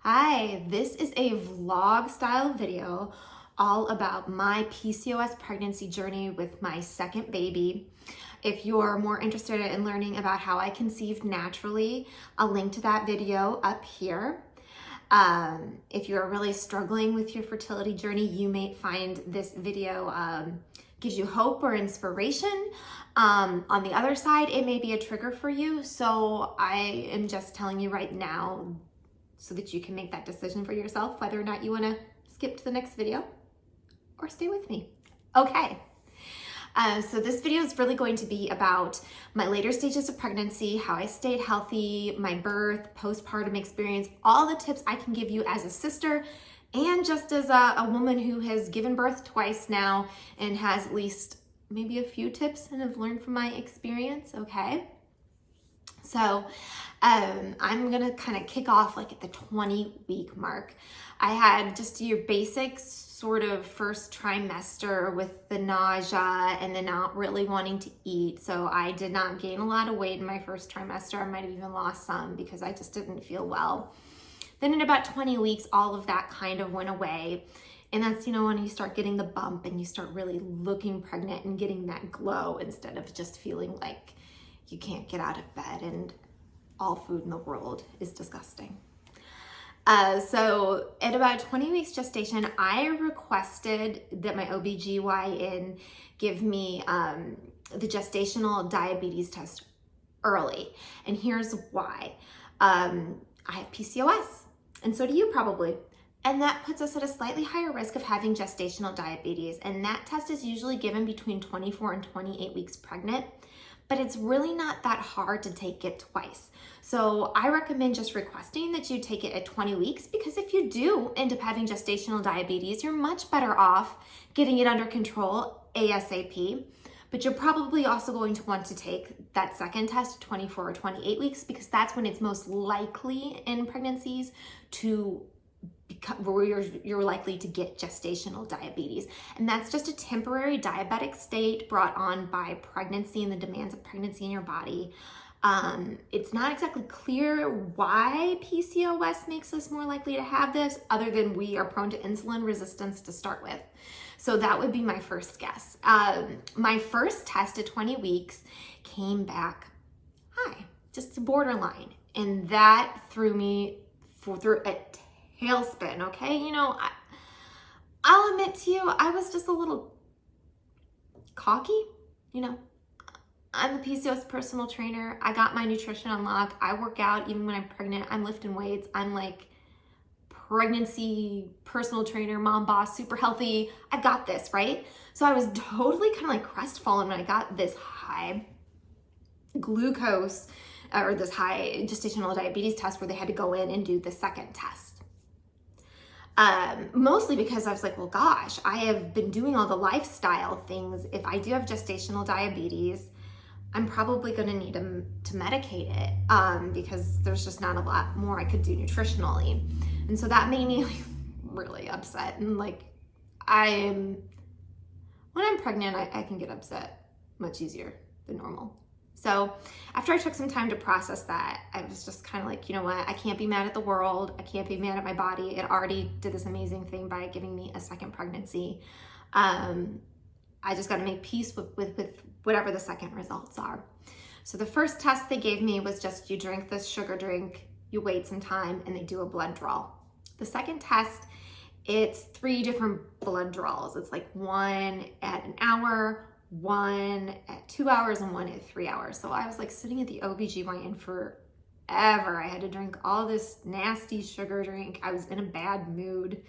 Hi, this is a vlog style video all about my PCOS pregnancy journey with my second baby. If you're more interested in learning about how I conceived naturally, I'll link to that video up here. If you're really struggling with your fertility journey, you may find this video gives you hope or inspiration. On the other side, it may be a trigger for you. So I am just telling you right now so that you can make that decision for yourself, whether or not you want to skip to the next video or stay with me. Okay. So this video is really going to be about my later stages of pregnancy, how I stayed healthy, my birth, postpartum experience, all the tips I can give you as a sister and just as a woman who has given birth twice now and has at least maybe a few tips and have learned from my experience, okay? So I'm gonna kind of kick off like at the 20-week mark. I had just your basic sort of first trimester with the nausea and the not really wanting to eat. So I did not gain a lot of weight in my first trimester. I might have even lost some because I just didn't feel well. Then in about 20 weeks, all of that kind of went away. And that's, when you start getting the bump and you start really looking pregnant and getting that glow instead of just feeling like you can't get out of bed and all food in the world is disgusting. So at about 20 weeks gestation, I requested that my OBGYN give me the gestational diabetes test early. And here's why. I have PCOS, and so do you probably. And that puts us at a slightly higher risk of having gestational diabetes. And that test is usually given between 24 and 28 weeks pregnant, but it's really not that hard to take it twice. So I recommend just requesting that you take it at 20 weeks because if you do end up having gestational diabetes, you're much better off getting it under control ASAP. But you're probably also going to want to take that second test at 24 or 28 weeks because that's when it's most likely in pregnancies to where you're likely to get gestational diabetes. And that's just a temporary diabetic state brought on by pregnancy and the demands of pregnancy in your body. It's not exactly clear why PCOS makes us more likely to have this, other than we are prone to insulin resistance to start with. So that would be my first guess. My first test at 20 weeks came back high, just borderline. And that threw me through a tailspin, okay? I'll admit to you, I was just a little cocky, I'm the PCOS personal trainer. I got my nutrition on lock. I work out even when I'm pregnant. I'm lifting weights. I'm like pregnancy personal trainer, mom boss, super healthy. I've got this, right? So I was totally kind of like crestfallen when I got this high glucose or this high gestational diabetes test where they had to go in and do the second test. Mostly because I was like, well, gosh, I have been doing all the lifestyle things. If I do have gestational diabetes, I'm probably going to need to medicate it because there's just not a lot more I could do nutritionally. And so that made me really upset. And when I'm pregnant, I can get upset much easier than normal. So after I took some time to process that, I was just kind of like, you know what? I can't be mad at the world. I can't be mad at my body. It already did this amazing thing by giving me a second pregnancy. I just got to make peace with whatever the second results are. So the first test they gave me was just you drink this sugar drink, you wait some time, and they do a blood draw. The second test, it's 3 different blood draws. It's like one at an hour, one at 2 hours, and one at 3 hours. So I was like sitting at the OBGYN forever. I had to drink all this nasty sugar drink. I was in a bad mood.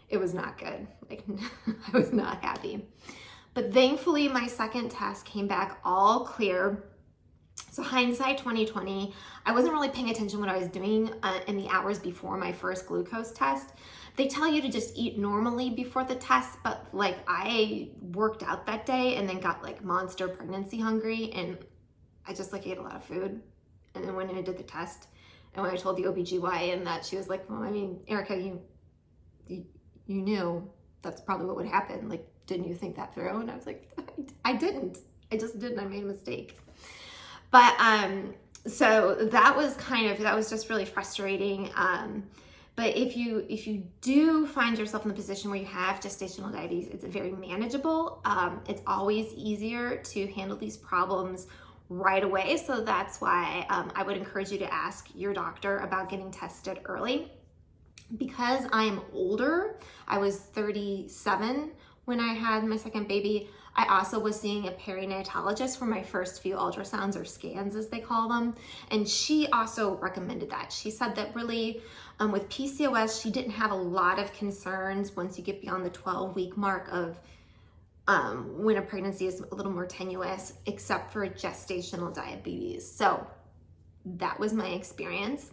It was not good. I was not happy. But thankfully, my second test came back all clear. So hindsight 2020, I wasn't really paying attention what I was doing in the hours before my first glucose test. They tell you to just eat normally before the test, but I worked out that day and then got monster pregnancy hungry, and I just ate a lot of food and then went in and did the test. And when I told the OBGYN that, she was like, well, Erica, you knew that's probably what would happen. Didn't you think that through? And I was like, I didn't. I just didn't. I made a mistake. But so that was just really frustrating. But if you do find yourself in the position where you have gestational diabetes, it's very manageable. It's always easier to handle these problems right away. So that's why I would encourage you to ask your doctor about getting tested early. Because I am older, I was 37 when I had my second baby. I also was seeing a perinatologist for my first few ultrasounds, or scans as they call them. And she also recommended that. She said that really with PCOS, she didn't have a lot of concerns once you get beyond the 12-week mark of when a pregnancy is a little more tenuous, except for gestational diabetes. So that was my experience.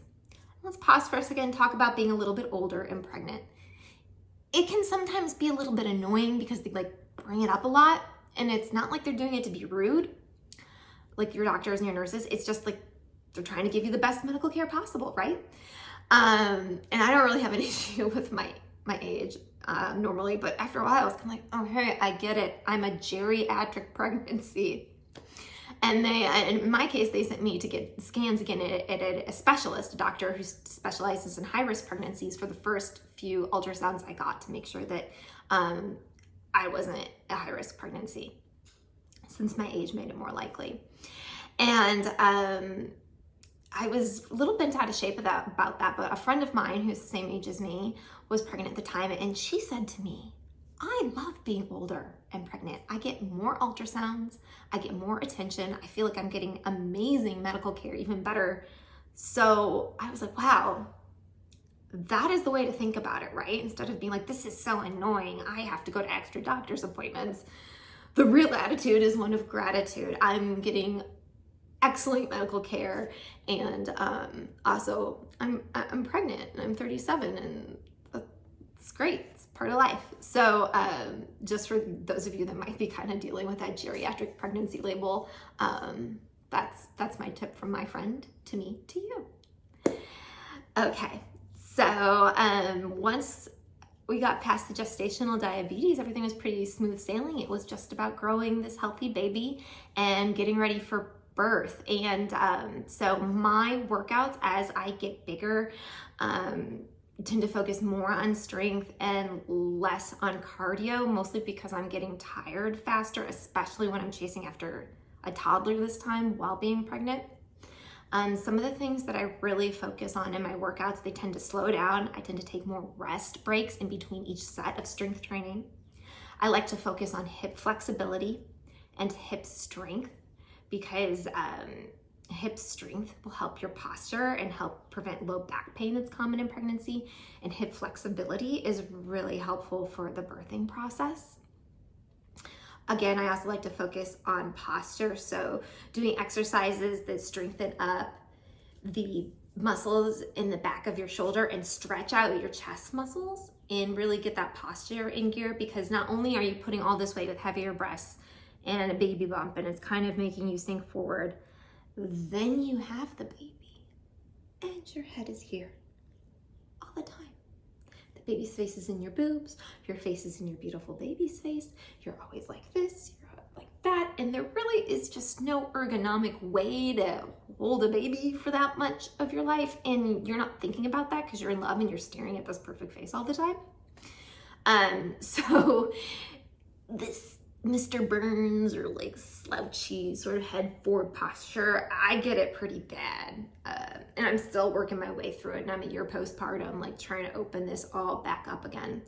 Let's pause for a second and talk about being a little bit older and pregnant. It can sometimes be a little bit annoying because they bring it up a lot, and it's not like they're doing it to be rude, like your doctors and your nurses. It's just they're trying to give you the best medical care possible, right? And I don't really have an issue with my age normally, but after a while I was kind of like, oh, hey, I get it. I'm a geriatric pregnancy. And in my case, they sent me to get scans again at a specialist, a doctor who specializes in high-risk pregnancies, for the first few ultrasounds I got to make sure that I wasn't a high-risk pregnancy, since my age made it more likely. And I was a little bent out of shape about that, but a friend of mine who's the same age as me was pregnant at the time, and she said to me, I love being older and pregnant. I get more ultrasounds, I get more attention, I feel like I'm getting amazing medical care, even better. So I was like, wow, that is the way to think about it, right? Instead of being like, this is so annoying, I have to go to extra doctor's appointments. The real attitude is one of gratitude. I'm getting excellent medical care, and also I'm pregnant and I'm 37, and it's great. It's part of life. So just for those of you that might be kind of dealing with that geriatric pregnancy label, that's my tip from my friend to me to you. Okay, so once we got past the gestational diabetes, everything was pretty smooth sailing. It was just about growing this healthy baby and getting ready for birth. And so my workouts as I get bigger tend to focus more on strength and less on cardio, mostly because I'm getting tired faster, especially when I'm chasing after a toddler this time while being pregnant. Some of the things that I really focus on in my workouts, they tend to slow down. I tend to take more rest breaks in between each set of strength training. I like to focus on hip flexibility and hip strength, because hip strength will help your posture and help prevent low back pain that's common in pregnancy. And hip flexibility is really helpful for the birthing process. Again, I also like to focus on posture. So doing exercises that strengthen up the muscles in the back of your shoulder and stretch out your chest muscles and really get that posture in gear, because not only are you putting all this weight with heavier breasts and a baby bump, and it's kind of making you sink forward, then you have the baby and your head is here all the time. The baby's face is in your boobs, your face is in your beautiful baby's face. You're always like this, you're like that, and there really is just no ergonomic way to hold a baby for that much of your life, and you're not thinking about that because you're in love and you're staring at this perfect face all the time. So this Mr. Burns or slouchy sort of head forward posture, I get it pretty bad. And I'm still working my way through it, and I'm a year postpartum, trying to open this all back up again.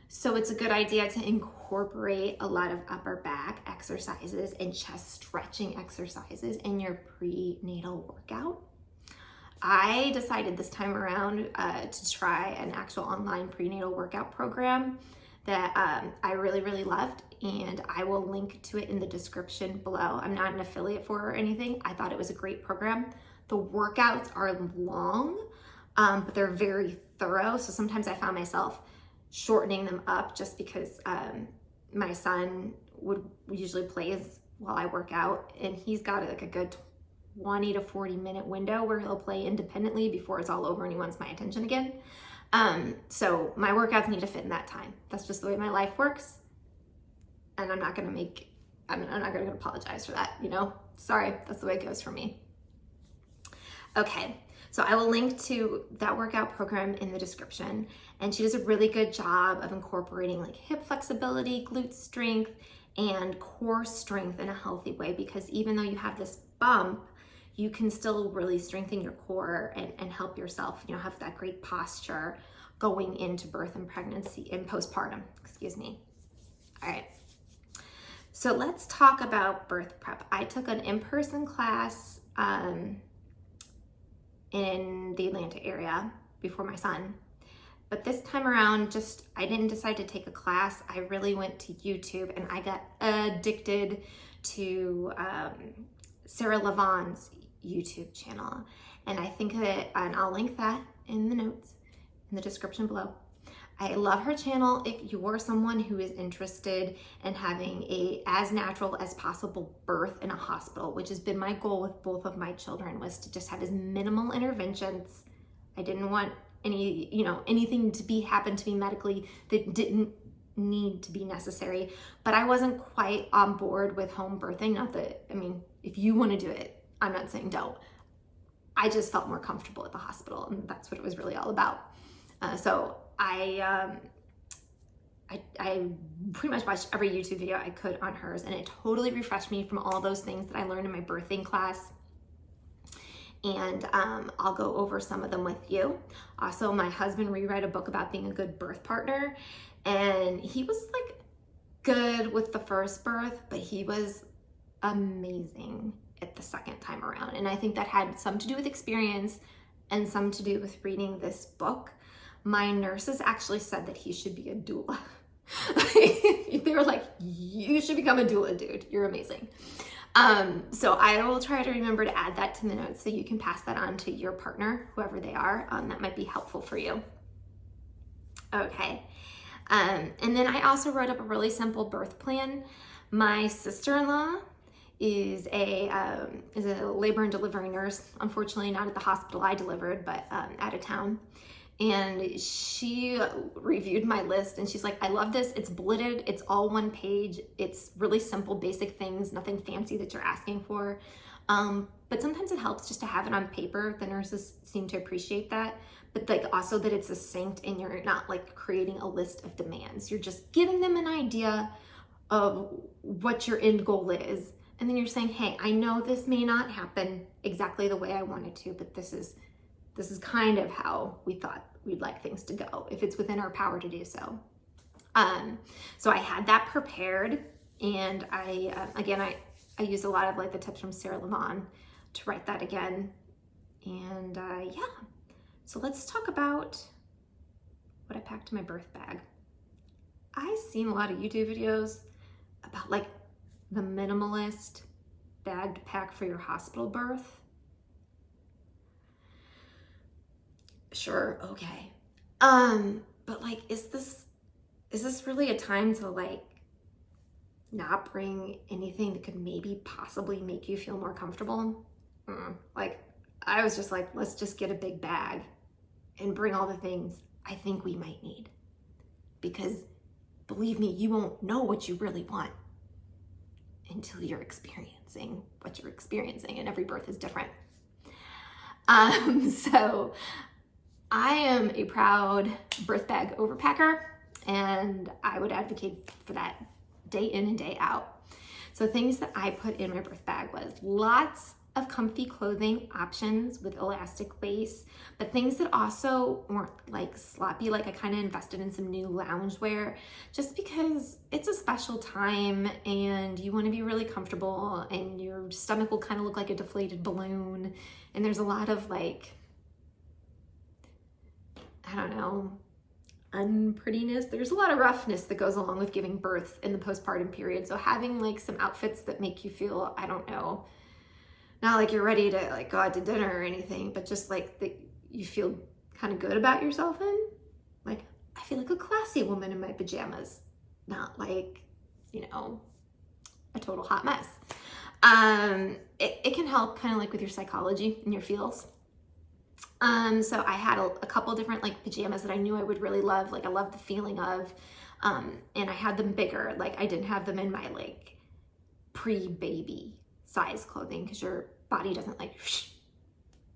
So it's a good idea to incorporate a lot of upper back exercises and chest stretching exercises in your prenatal workout. I decided this time around to try an actual online prenatal workout program that I really, really loved, and I will link to it in the description below. I'm not an affiliate for it or anything. I thought it was a great program. The workouts are long, but they're very thorough. So sometimes I found myself shortening them up just because my son usually plays while I work out, and he's got a good 20 to 40 minute window where he'll play independently before it's all over and he wants my attention again. So my workouts need to fit in that time. That's just the way my life works. And I'm not going to apologize for that, Sorry, that's the way it goes for me. Okay, So I will link to that workout program in the description. And she does a really good job of incorporating like hip flexibility, glute strength, and core strength in a healthy way, because even though you have this bump, you can still really strengthen your core and help yourself, you know, have that great posture going into birth and pregnancy and postpartum, excuse me. All right. So let's talk about birth prep. I took an in-person class in the Atlanta area before my son. But this time around, I didn't decide to take a class. I really went to YouTube and I got addicted to Sarah Levon's YouTube channel. And I think that, and I'll link that in the notes, in the description below. I love her channel if you're someone who is interested in having a as natural as possible birth in a hospital, which has been my goal with both of my children, was to just have as minimal interventions. I didn't want anything to happen to me medically that didn't need to be necessary, but I wasn't quite on board with home birthing. Not that, I mean, if you want to do it, I'm not saying don't. I just felt more comfortable at the hospital, and that's what it was really all about. So I pretty much watched every YouTube video I could on hers, and it totally refreshed me from all those things that I learned in my birthing class. And I'll go over some of them with you. Also, my husband reread a book about being a good birth partner, and he was like good with the first birth, but he was amazing at the second time around. And I think that had some to do with experience and some to do with reading this book. My nurses actually said that he should be a doula. They were like, you should become a doula, dude. You're amazing. So I will try to remember to add that to the notes so you can pass that on to your partner, whoever they are. That might be helpful for you. Okay. And then I also wrote up a really simple birth plan. My sister-in-law is a labor and delivery nurse. Unfortunately, not at the hospital I delivered, but out of town. And she reviewed my list and she's like, I love this. It's bulleted. It's all one page. It's really simple, basic things, nothing fancy that you're asking for. But sometimes it helps just to have it on paper. The nurses seem to appreciate that. But like also that it's succinct and you're not like creating a list of demands. You're just giving them an idea of what your end goal is. And then you're saying, hey, I know this may not happen exactly the way I want it to, but this is kind of how we thought we'd like things to go, if it's within our power to do so. So I had that prepared, and I used a lot of like the tips from Sarah Levon to write that again. And yeah, so let's talk about what I packed in my birth bag. I've seen a lot of YouTube videos about like the minimalist bag to pack for your hospital birth. Sure, okay. But like, is this really a time to like not bring anything that could maybe possibly make you feel more comfortable? Like, I was just like, let's just get a big bag and bring all the things I think we might need. Because believe me, you won't know what you really want until you're experiencing what you're experiencing, and every birth is different. So I am a proud birth bag overpacker, and I would advocate for that day in and day out. So things that I put in my birth bag was lots of comfy clothing options with elastic waist, but things that also weren't like sloppy. Like I kind of invested in some new loungewear just because it's a special time and you want to be really comfortable, and your stomach will kind of look like a deflated balloon. And there's a lot of like, I don't know, unprettiness. There's a lot of roughness that goes along with giving birth in the postpartum period. So having like some outfits that make you feel, I don't know, not like you're ready to like go out to dinner or anything, but just like that you feel kind of good about yourself in. Like, I feel like a classy woman in my pajamas, not like, you know, a total hot mess. It can help kind of like with your psychology and your feels. So I had a couple different like pajamas that I knew I would really love. Like I love the feeling of, and I had them bigger. Like I didn't have them in my like pre-baby size clothing, because your body doesn't like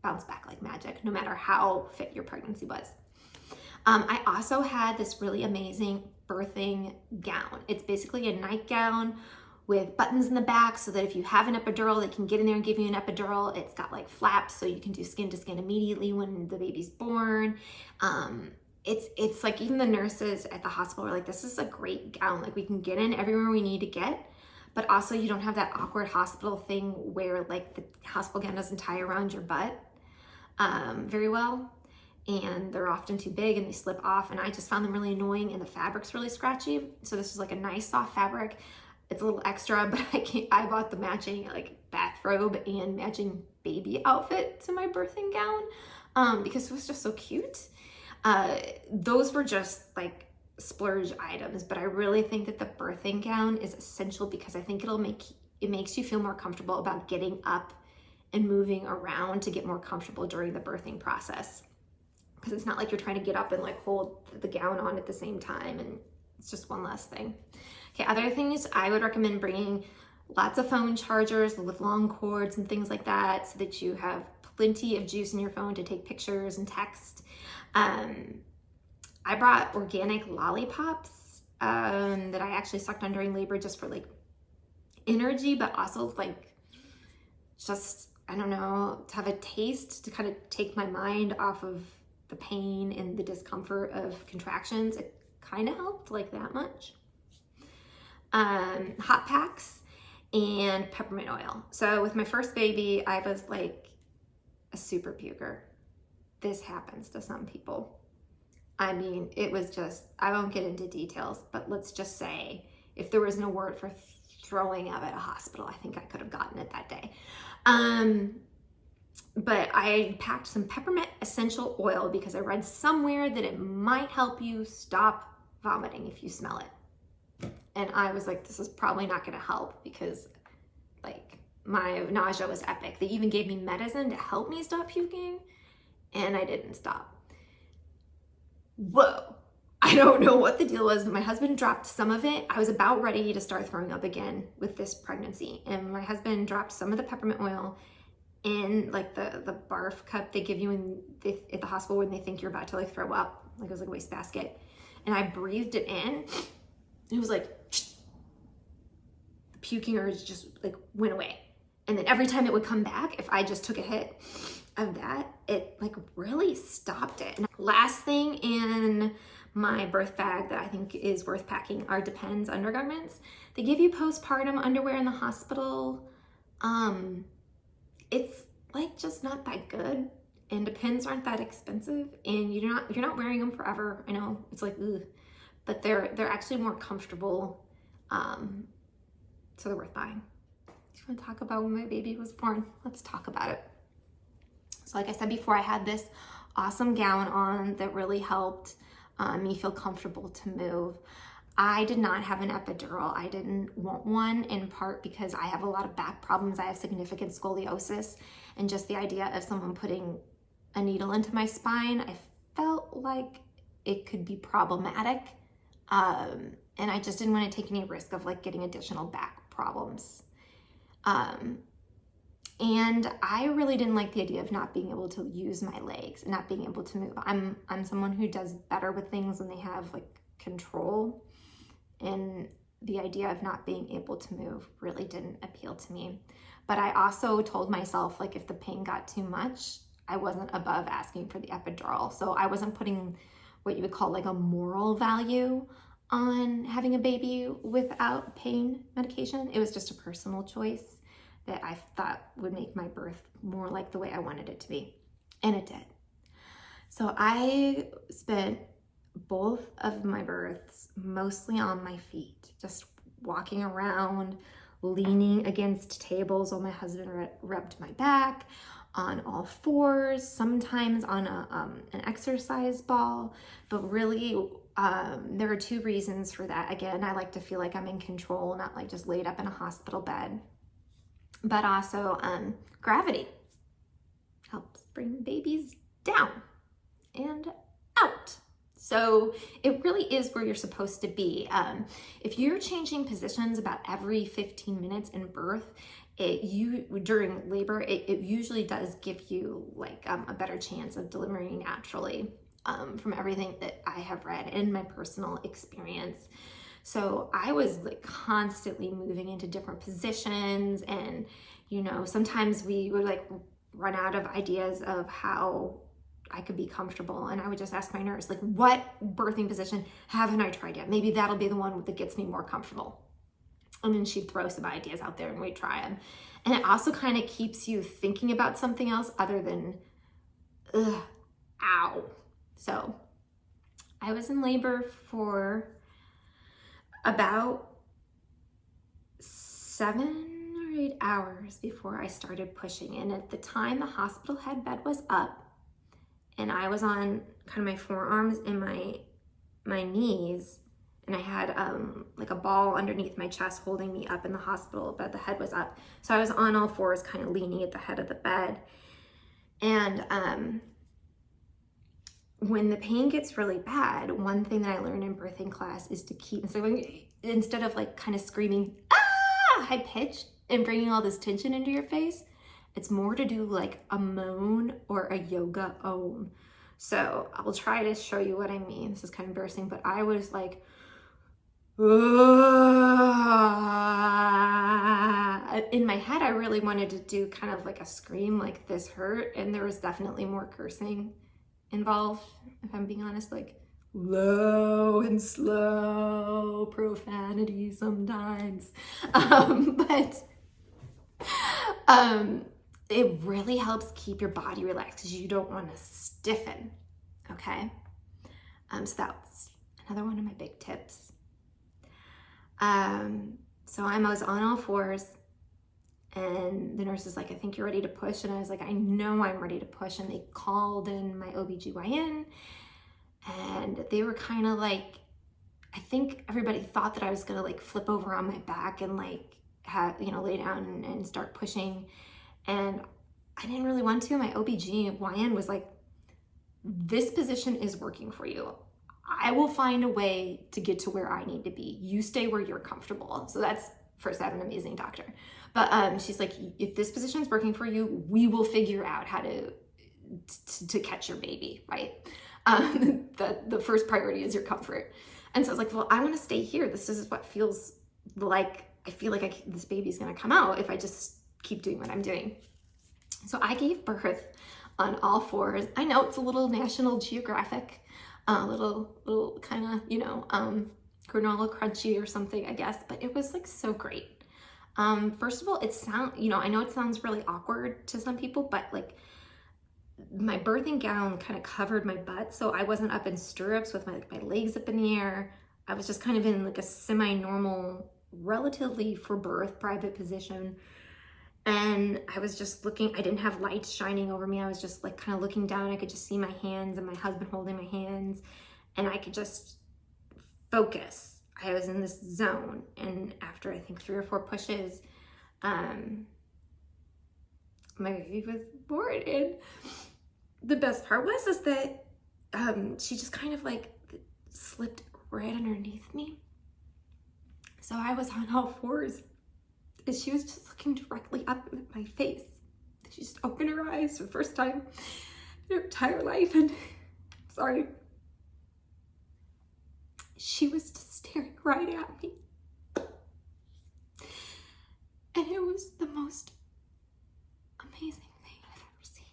bounce back like magic, no matter how fit your pregnancy was. I also had this really amazing birthing gown. It's basically a nightgown with buttons in the back so that if you have an epidural, they can get in there and give you an epidural. It's got like flaps so you can do skin to skin immediately when the baby's born. It's like even the nurses at the hospital are like, this is a great gown. Like we can get in everywhere we need to get, but also you don't have that awkward hospital thing where like the hospital gown doesn't tie around your butt very well. And they're often too big and they slip off, and I just found them really annoying, and the fabric's really scratchy. So this is like a nice soft fabric. It's a little extra, but I bought the matching like bathrobe and matching baby outfit to my birthing gown because it was just so cute. Those were just like splurge items, but I really think that the birthing gown is essential because I think it makes you feel more comfortable about getting up and moving around to get more comfortable during the birthing process. Because it's not like you're trying to get up and like hold the gown on at the same time, and it's just one less thing. Okay, other things I would recommend bringing lots of phone chargers with long cords and things like that so that you have plenty of juice in your phone to take pictures and text. I brought organic lollipops that I actually sucked on during labor just for like energy, but also like just, I don't know, to have a taste to kind of take my mind off of the pain and the discomfort of contractions. It kind of helped like that much. Hot packs and peppermint oil. So with my first baby, I was like a super puker. This happens to some people. I mean, it was just, I won't get into details, but let's just say if there was no word for throwing up at a hospital, I think I could have gotten it that day. But I packed some peppermint essential oil because I read somewhere that it might help you stop vomiting if you smell it. And I was like, this is probably not going to help because like my nausea was epic. They even gave me medicine to help me stop puking, and I didn't stop. Whoa. I don't know what the deal was. My husband dropped some of it. I was about ready to start throwing up again with this pregnancy, and my husband dropped some of the peppermint oil in like the barf cup they give you at the hospital when they think you're about to like throw up. Like it was like a wastebasket. And I breathed it in. It was like, the puking urge just like went away. And then every time it would come back, if I just took a hit of that, it like really stopped it. And last thing in my birth bag that I think is worth packing are Depends undergarments. They give you postpartum underwear in the hospital. It's like just not that good, and Depends aren't that expensive, and you're not wearing them forever. I know it's like, ugh, but they're actually more comfortable, so they're worth buying. Do you want to talk about when my baby was born? Let's talk about it. So like I said before, I had this awesome gown on that really helped me feel comfortable to move. I did not have an epidural. I didn't want one, in part because I have a lot of back problems. I have significant scoliosis, and just the idea of someone putting a needle into my spine, I felt like it could be problematic. And I just didn't want to take any risk of like getting additional back problems. And I really didn't like the idea of not being able to use my legs and not being able to move. I'm someone who does better with things when they have like control. And the idea of not being able to move really didn't appeal to me. But I also told myself, like, if the pain got too much, I wasn't above asking for the epidural. So I wasn't putting what you would call like a moral value on having a baby without pain medication. It was just a personal choice that I thought would make my birth more like the way I wanted it to be. And it did. So I spent both of my births mostly on my feet, just walking around, leaning against tables while my husband rubbed my back, on all fours, sometimes on an exercise ball. But really, there are two reasons for that. Again, I like to feel like I'm in control, not like just laid up in a hospital bed. But also gravity helps bring babies down and out. So it really is where you're supposed to be. If you're changing positions about every 15 minutes in birth, during labor, it usually does give you like a better chance of delivering naturally, from everything that I have read in my personal experience. So I was like constantly moving into different positions, and sometimes we would like run out of ideas of how I could be comfortable, and I would just ask my nurse, like, what birthing position haven't I tried yet? Maybe that'll be the one that gets me more comfortable. And then she'd throw some ideas out there and we'd try them. And it also kind of keeps you thinking about something else other than, ugh, ow. So I was in labor for about 7 or 8 hours before I started pushing. And at the time, the hospital head bed was up, and I was on kind of my forearms and my knees, and I had like a ball underneath my chest holding me up in the hospital, but the head was up. So I was on all fours, kind of leaning at the head of the bed. And when the pain gets really bad, one thing that I learned in birthing class is to keep, instead of like kind of screaming, ah, high pitch and bringing all this tension into your face, it's more to do like a moan or a yoga om. So I will try to show you what I mean. This is kind of embarrassing, but I was like, in my head, I really wanted to do kind of like a scream, like this hurt, and there was definitely more cursing involved, if I'm being honest, like low and slow profanity sometimes. But it really helps keep your body relaxed because you don't want to stiffen, okay? So that's another one of my big tips. So I was on all fours, and the nurse is like, I think you're ready to push. And I was like, I know I'm ready to push. And they called in my OBGYN, and they were kind of like, I think everybody thought that I was going to like flip over on my back and like lay down and start pushing. And I didn't really want to. My OBGYN was like, this position is working for you. I will find a way to get to where I need to be. You stay where you're comfortable. So that's, first, I have an amazing doctor. But she's like, if this position is working for you, we will figure out how to catch your baby, right? The first priority is your comfort. And so I was like, well, I want to stay here. This is what feels like, I feel like this baby's going to come out if I just keep doing what I'm doing. So I gave birth on all fours. I know it's a little National Geographic, a little kind of, granola crunchy or something, I guess, but it was like so great. First of all, I know it sounds really awkward to some people, but like my birthing gown kind of covered my butt. So I wasn't up in stirrups with my legs up in the air. I was just kind of in like a semi-normal, relatively for birth, private position. And I was just looking, I didn't have lights shining over me. I was just like kind of looking down. I could just see my hands and my husband holding my hands, and I could just focus. I was in this zone. And after I think 3 or 4 pushes, my baby was born. And the best part was that she just kind of like slipped right underneath me. So I was on all fours, and she was just looking directly up at my face. She just opened her eyes for the first time in her entire life, and sorry, she was just staring right at me. And it was the most amazing thing I've ever seen.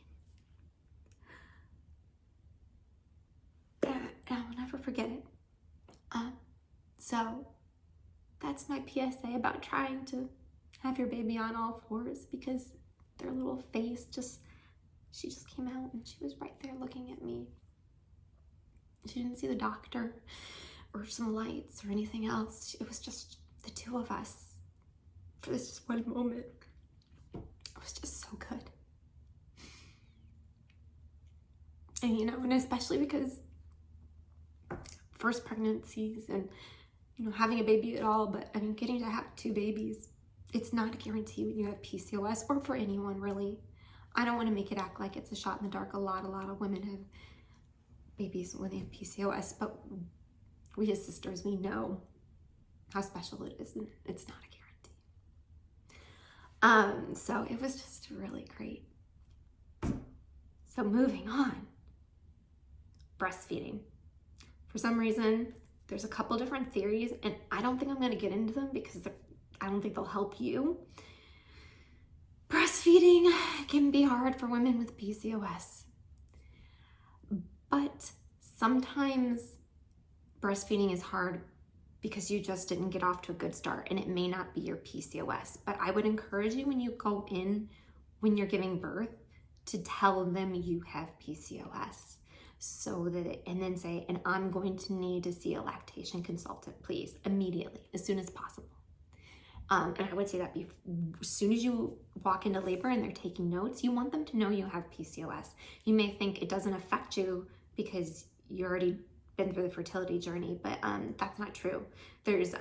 And I will never forget it. So that's my PSA about trying to have your baby on all fours, because their little face she just came out and she was right there looking at me. She didn't see the doctor or some lights or anything else. It was just the two of us for this just one moment. It was just so good. And and especially because first pregnancies and having a baby at all, but I mean getting to have 2 babies, it's not a guarantee when you have PCOS, or for anyone really. I don't want to make it act like it's a shot in the dark. A lot of women have babies when they have PCOS, but we as sisters, we know how special it is, and it's not a So it was just really great. So moving on, breastfeeding. For some reason, there's a couple different theories, and I don't think I'm going to get into them because I don't think they'll help you. Breastfeeding can be hard for women with PCOS, but sometimes breastfeeding is hard because you just didn't get off to a good start, and it may not be your PCOS. But I would encourage you when you go in, when you're giving birth, to tell them you have PCOS, so that and then say, and I'm going to need to see a lactation consultant, please, immediately, as soon as possible. And I would say that as soon as you walk into labor and they're taking notes, you want them to know you have PCOS. You may think it doesn't affect you because you already been through the fertility journey, but that's not true. There's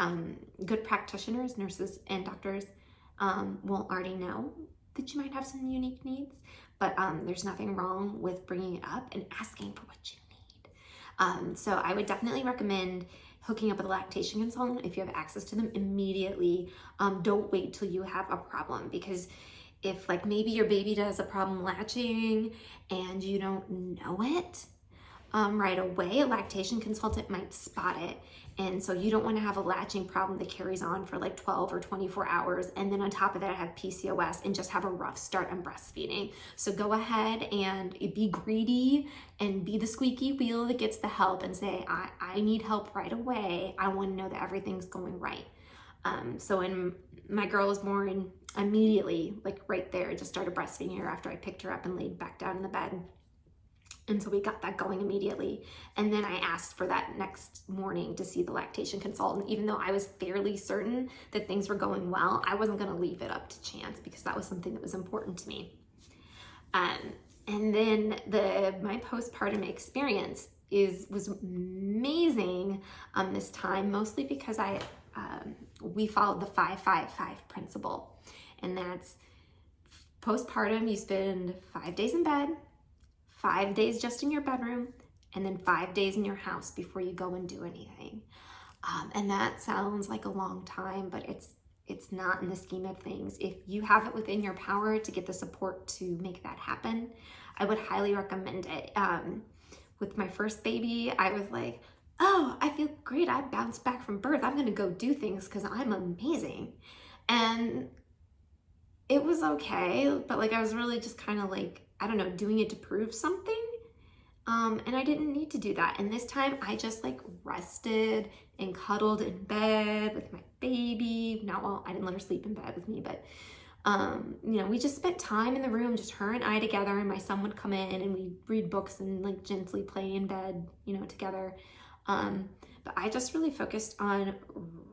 good practitioners, nurses, and doctors will already know that you might have some unique needs, but there's nothing wrong with bringing it up and asking for what you need. So I would definitely recommend hooking up with a lactation consultant if you have access to them immediately. Don't wait till you have a problem, because if like maybe your baby does a problem latching and you don't know it right away, a lactation consultant might spot it. And so you don't want to have a latching problem that carries on for like 12 or 24 hours. And then on top of that, have PCOS and just have a rough start on breastfeeding. So go ahead and be greedy and be the squeaky wheel that gets the help and say, I need help right away. I want to know that everything's going right. So when my girl was born, immediately, like right there, just started breastfeeding her after I picked her up and laid back down in the bed. And so we got that going immediately. And then I asked for that next morning to see the lactation consultant. Even though I was fairly certain that things were going well, I wasn't going to leave it up to chance because that was something that was important to me. And then my postpartum experience was amazing this time, mostly because we followed the 5-5-5 principle. And that's postpartum, you spend 5 days in bed, 5 days just in your bedroom, and then 5 days in your house before you go and do anything. And that sounds like a long time, but it's not in the scheme of things. If you have it within your power to get the support to make that happen, I would highly recommend it. With my first baby, I was like, oh, I feel great. I bounced back from birth. I'm gonna go do things because I'm amazing. And it was okay, but like I was really just kind of like, I don't know, doing it to prove something. And I didn't need to do that. And this time I just like rested and cuddled in bed with my baby. Now, well, I didn't let her sleep in bed with me, but we just spent time in the room, just her and I together, and my son would come in and we'd read books and like gently play in bed, together. But I just really focused on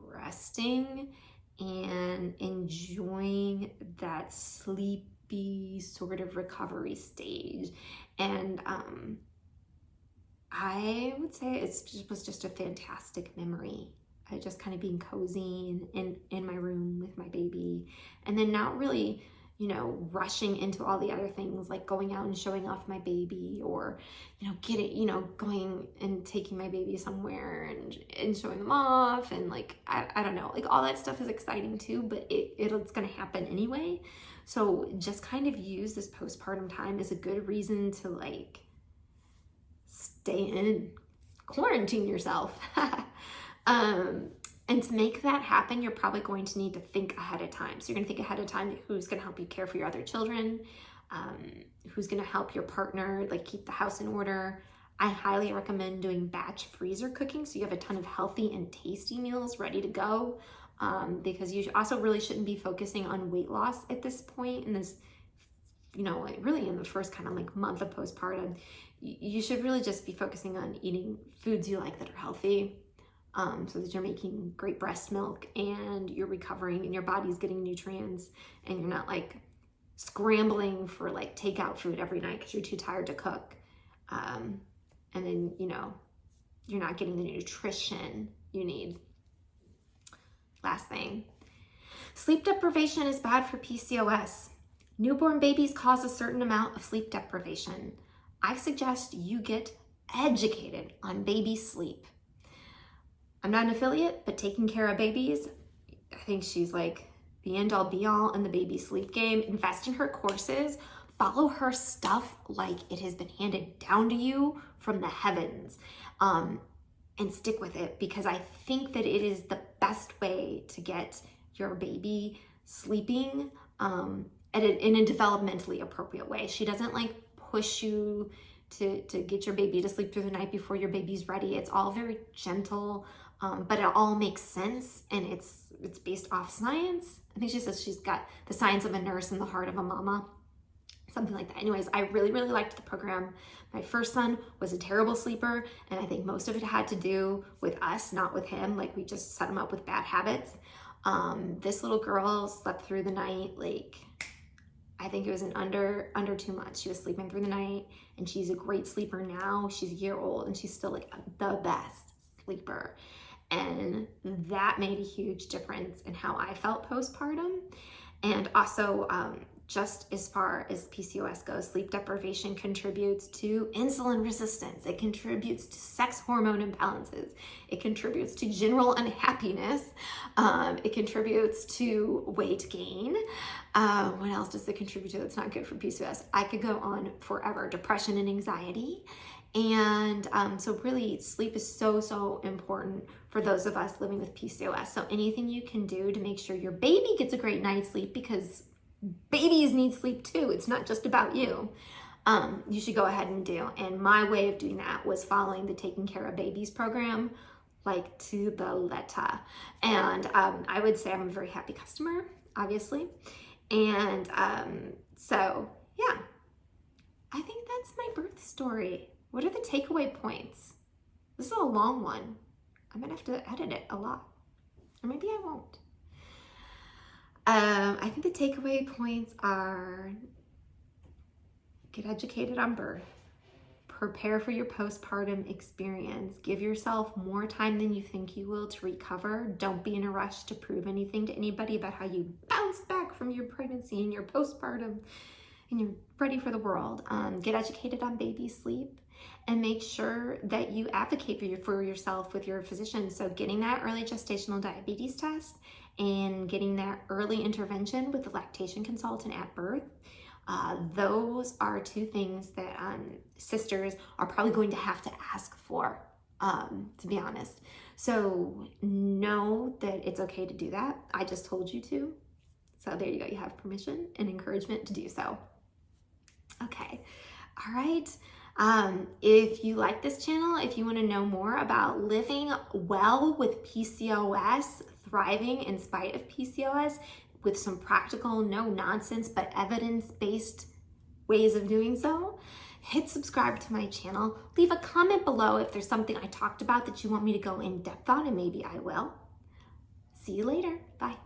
resting and enjoying that sleepy sort of recovery stage. And I would say it was just a fantastic memory. Just kind of being cozy in my room with my baby, and then not really, rushing into all the other things like going out and showing off my baby, or, going and taking my baby somewhere and showing them off. And like, I don't know, like all that stuff is exciting too, but it's going to happen anyway. So just kind of use this postpartum time as a good reason to like stay in, quarantine yourself. And to make that happen, you're probably going to need to think ahead of time. So you're going to think ahead of time who's going to help you care for your other children, who's going to help your partner like keep the house in order. I highly recommend doing batch freezer cooking so you have a ton of healthy and tasty meals ready to go, because you also really shouldn't be focusing on weight loss at this point in this, really in the first kind of like month of postpartum. You should really just be focusing on eating foods you like that are healthy. So that you're making great breast milk and you're recovering and your body's getting nutrients, and you're not like scrambling for like takeout food every night because you're too tired to cook. And then, you're not getting the nutrition you need. Last thing, sleep deprivation is bad for PCOS. Newborn babies cause a certain amount of sleep deprivation. I suggest you get educated on baby sleep. I'm not an affiliate, but Taking Care of Babies, I think she's like the end all be all in the baby sleep game. Invest in her courses. Follow her stuff like it has been handed down to you from the heavens. And stick with it, because I think that it is the best way to get your baby sleeping in a developmentally appropriate way. She doesn't like push you to get your baby to sleep through the night before your baby's ready. It's all very gentle, but it all makes sense, and it's based off science. I think she says she's got the science of a nurse and the heart of a mama. Something like that. Anyways, I really, really liked the program. My first son was a terrible sleeper, and I think most of it had to do with us, not with him. Like, we just set him up with bad habits. This little girl slept through the night, like, I think it was under 2 months. She was sleeping through the night, and she's a great sleeper now. She's a year old, and she's still like the best sleeper. And that made a huge difference in how I felt postpartum. And also, just as far as PCOS goes, sleep deprivation contributes to insulin resistance. It contributes to sex hormone imbalances. It contributes to general unhappiness. It contributes to weight gain. What else does it contribute to that's not good for PCOS? I could go on forever. Depression and anxiety. And so really, sleep is so, so important for those of us living with PCOS. So anything you can do to make sure your baby gets a great night's sleep, because babies need sleep too. It's not just about you. You should go ahead and do. And my way of doing that was following the Taking Care of Babies program, like to the letter. And I would say I'm a very happy customer, obviously. And so, yeah, I think that's my birth story. What are the takeaway points? This is a long one. I'm gonna have to edit it a lot, or maybe I won't. I think the takeaway points are: get educated on birth, prepare for your postpartum experience, give yourself more time than you think you will to recover. Don't be in a rush to prove anything to anybody about how you bounce back from your pregnancy and your postpartum and you're ready for the world. Get educated on baby sleep, and make sure that you advocate for yourself with your physician. So getting that early gestational diabetes test and getting that early intervention with the lactation consultant at birth. Those are two things that sisters are probably going to have to ask for, to be honest. So know that it's okay to do that. I just told you to. So there you go. You have permission and encouragement to do so. Okay. All right. If you like this channel, if you want to know more about living well with PCOS, thriving in spite of PCOS, with some practical, no nonsense, but evidence-based ways of doing so, hit subscribe to my channel. Leave a comment below if there's something I talked about that you want me to go in depth on, and maybe I will. See you later. Bye.